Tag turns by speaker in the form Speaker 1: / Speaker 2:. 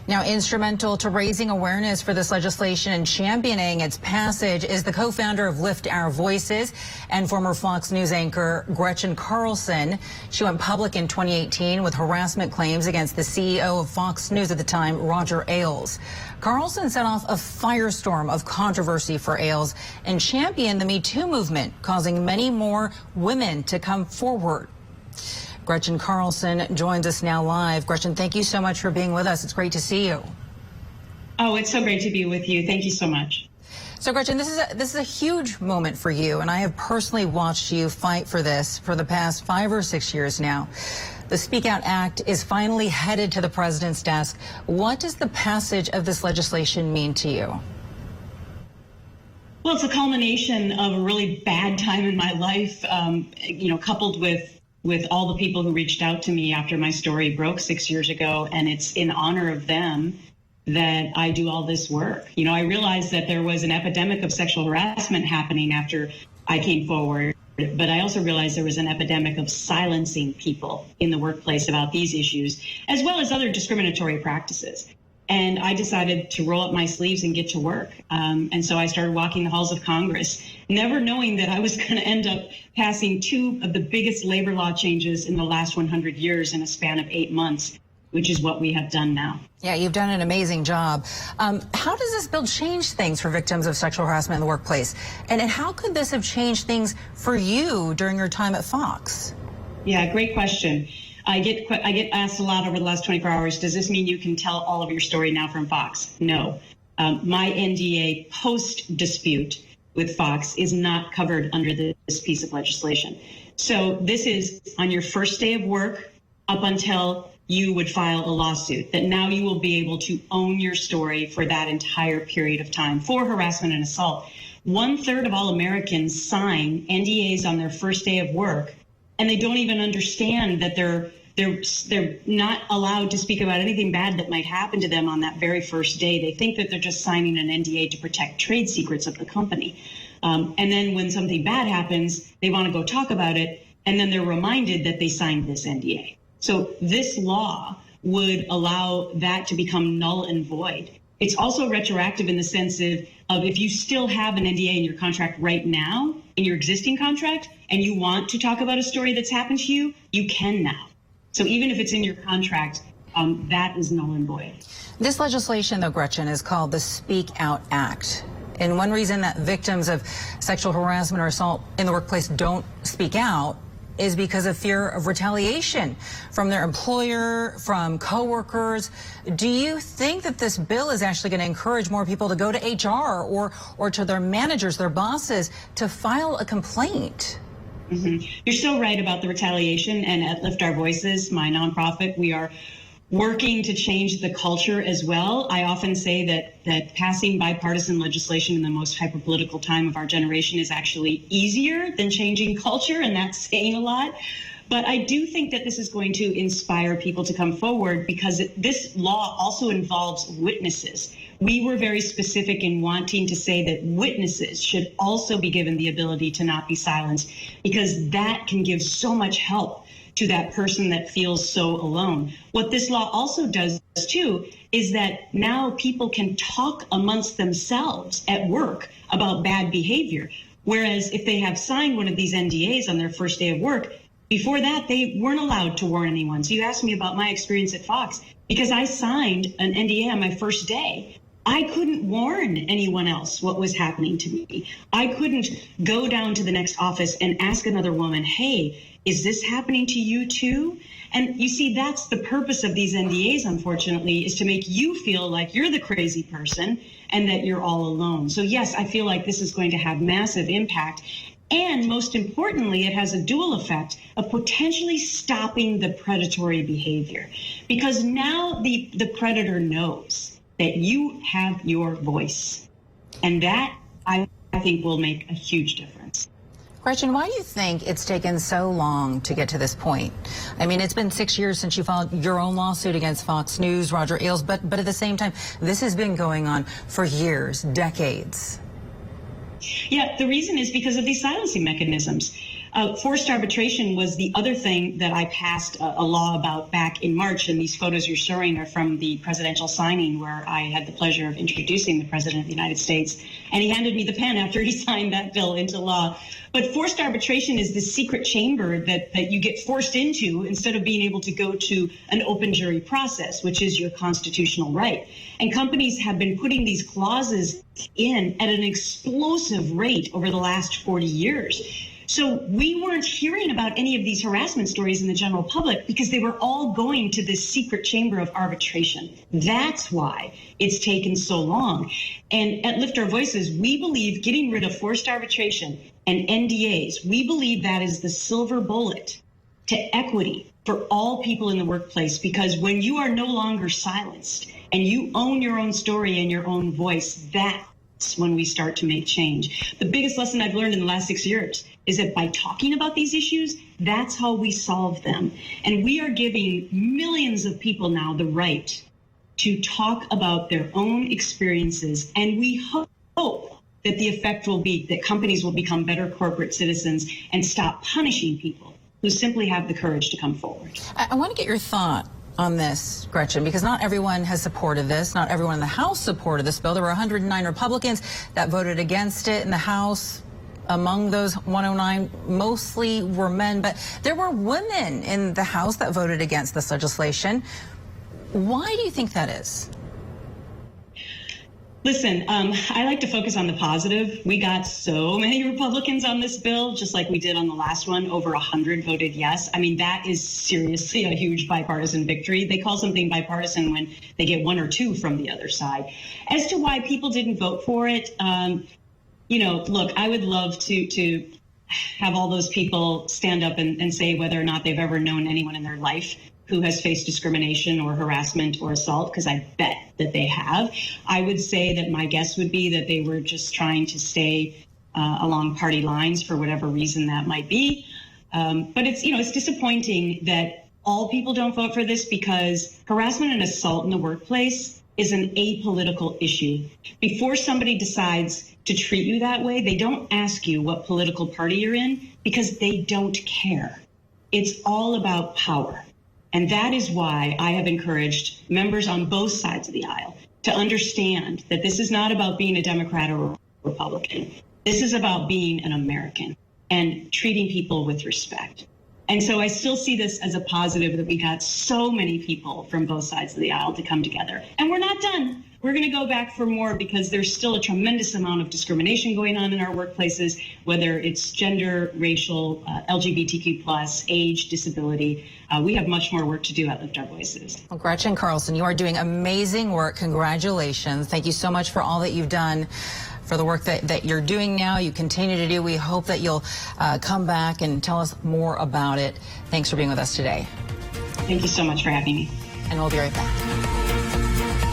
Speaker 1: Now, instrumental to raising awareness for this legislation and championing its passage is the co-founder of Lift Our Voices and former Fox News anchor Gretchen Carlson. She went public in 2018 with harassment claims against the CEO of Fox News at the time, Roger Ailes. Carlson set off a firestorm of controversy for Ailes and championed the Me Too movement, causing many more women to come forward. Gretchen Carlson joins us now live. Gretchen, thank you so much for being with us. It's great to see you.
Speaker 2: Oh, it's so great to be with you. Thank you so much.
Speaker 1: So, Gretchen, this is a huge moment for you, and I have personally watched you fight for this for the past 5 or 6 years now. The Speak Out Act is finally headed to the president's desk. What does the passage of this legislation mean to you?
Speaker 2: Well, it's a culmination of a really bad time in my life, coupled with all the people who reached out to me after my story broke 6 years ago. And it's in honor of them that I do all this work. I realized that there was an epidemic of sexual harassment happening after I came forward. But I also realized there was an epidemic of silencing people in the workplace about these issues, as well as other discriminatory practices. And I decided to roll up my sleeves and get to work. And so I started walking the halls of Congress, never knowing that I was going to end up passing 2 of the biggest labor law changes in the last 100 years in a span of 8 months, which is what we have done now.
Speaker 1: Yeah, you've done an amazing job. How does this bill change things for victims of sexual harassment in the workplace? And how could this have changed things for you during your time at Fox?
Speaker 2: Yeah, great question. I get asked a lot over the last 24 hours, does this mean you can tell all of your story now from Fox? No. My NDA post-dispute with Fox is not covered under this piece of legislation. So this is on your first day of work up until you would file a lawsuit, that now you will be able to own your story for that entire period of time for harassment and assault. 1/3 of all Americans sign NDAs on their first day of work, and they don't even understand that they're not allowed to speak about anything bad that might happen to them on that very first day. They think that they're just signing an NDA to protect trade secrets of the company. And then when something bad happens, they want to go talk about it, and then they're reminded that they signed this NDA. So this law would allow that to become null and void. It's also retroactive in the sense of if you still have an NDA in your contract right now, in your existing contract, and you want to talk about a story that's happened to you, you can now. So even if it's in your contract, that is null and void.
Speaker 1: This legislation, though, Gretchen, is called the Speak Out Act. And one reason that victims of sexual harassment or assault in the workplace don't speak out is because of fear of retaliation from their employer, from coworkers. Do you think that this bill is actually going to encourage more people to go to HR or to their managers, their bosses, to file a complaint?
Speaker 2: Mm-hmm. You're so right about the retaliation. And at Lift Our Voices, my nonprofit, we are working to change the culture as well. I often say that passing bipartisan legislation in the most hyperpolitical time of our generation is actually easier than changing culture, and that's saying a lot. But I do think that this is going to inspire people to come forward because this law also involves witnesses. We were very specific in wanting to say that witnesses should also be given the ability to not be silenced, because that can give so much help to that person that feels so alone. What this law also does too is that now people can talk amongst themselves at work about bad behavior. Whereas if they have signed one of these NDAs on their first day of work, before that, they weren't allowed to warn anyone. So you asked me about my experience at Fox. Because I signed an NDA on my first day, I couldn't warn anyone else what was happening to me. I couldn't go down to the next office and ask another woman, hey, is this happening to you too? And you see, that's the purpose of these NDAs, unfortunately, is to make you feel like you're the crazy person and that you're all alone. So yes, I feel like this is going to have massive impact. And most importantly, it has a dual effect of potentially stopping the predatory behavior. Because now the predator knows that you have your voice. And that, I think, will make a huge difference.
Speaker 1: Gretchen, why do you think it's taken so long to get to this point? I mean, it's been 6 years since you filed your own lawsuit against Fox News, Roger Ailes, but at the same time, this has been going on for years, decades.
Speaker 2: Yeah, the reason is because of these silencing mechanisms. Forced arbitration was the other thing that I passed a law about back in March, and these photos you're showing are from the presidential signing where I had the pleasure of introducing the President of the United States, and he handed me the pen after he signed that bill into law. But forced arbitration is this secret chamber that you get forced into instead of being able to go to an open jury process, which is your constitutional right. And companies have been putting these clauses in at an explosive rate over the last 40 years. So we weren't hearing about any of these harassment stories in the general public because they were all going to this secret chamber of arbitration. That's why it's taken so long. And at Lift Our Voices, we believe getting rid of forced arbitration and NDAs, we believe that is the silver bullet to equity for all people in the workplace, because when you are no longer silenced and you own your own story and your own voice, that's when we start to make change. The biggest lesson I've learned in the last 6 years is that by talking about these issues, that's how we solve them. And we are giving millions of people now the right to talk about their own experiences. And we hope that the effect will be that companies will become better corporate citizens and stop punishing people who simply have the courage to come forward.
Speaker 1: I want to get your thought on this, Gretchen, because not everyone has supported this. Not everyone in the House supported this bill. There were 109 Republicans that voted against it in the House. Among those 109, mostly were men, but there were women in the House that voted against this legislation. Why do you think that is?
Speaker 2: Listen, I like to focus on the positive. We got so many Republicans on this bill, just like we did on the last one. Over 100 voted yes. I mean, that is seriously a huge bipartisan victory. They call something bipartisan when they get one or two from the other side. As to why people didn't vote for it, you know, look, I would love to have all those people stand up and say whether or not they've ever known anyone in their life who has faced discrimination or harassment or assault, because I bet that they have. I would say that my guess would be that they were just trying to stay along party lines for whatever reason that might be. But it's, you know, it's disappointing that all people don't vote for this, because harassment and assault in the workplace is an apolitical issue. Before somebody decides to treat you that way, they don't ask you what political party you're in, because they don't care. It's all about power. And that is why I have encouraged members on both sides of the aisle to understand that this is not about being a Democrat or a Republican. This is about being an American and treating people with respect. And so I still see this as a positive that we got so many people from both sides of the aisle to come together. And we're not done. We're going to go back for more, because there's still a tremendous amount of discrimination going on in our workplaces, whether it's gender, racial, LGBTQ+, age, disability. We have much more work to do at Lift Our Voices.
Speaker 1: Well, Gretchen Carlson, you are doing amazing work. Congratulations. Thank you so much for all that you've done, for the work that you're doing now, you continue to do. We hope that you'll come back and tell us more about it. Thanks for being with us today.
Speaker 2: Thank you so much for having me.
Speaker 1: And we'll be right back.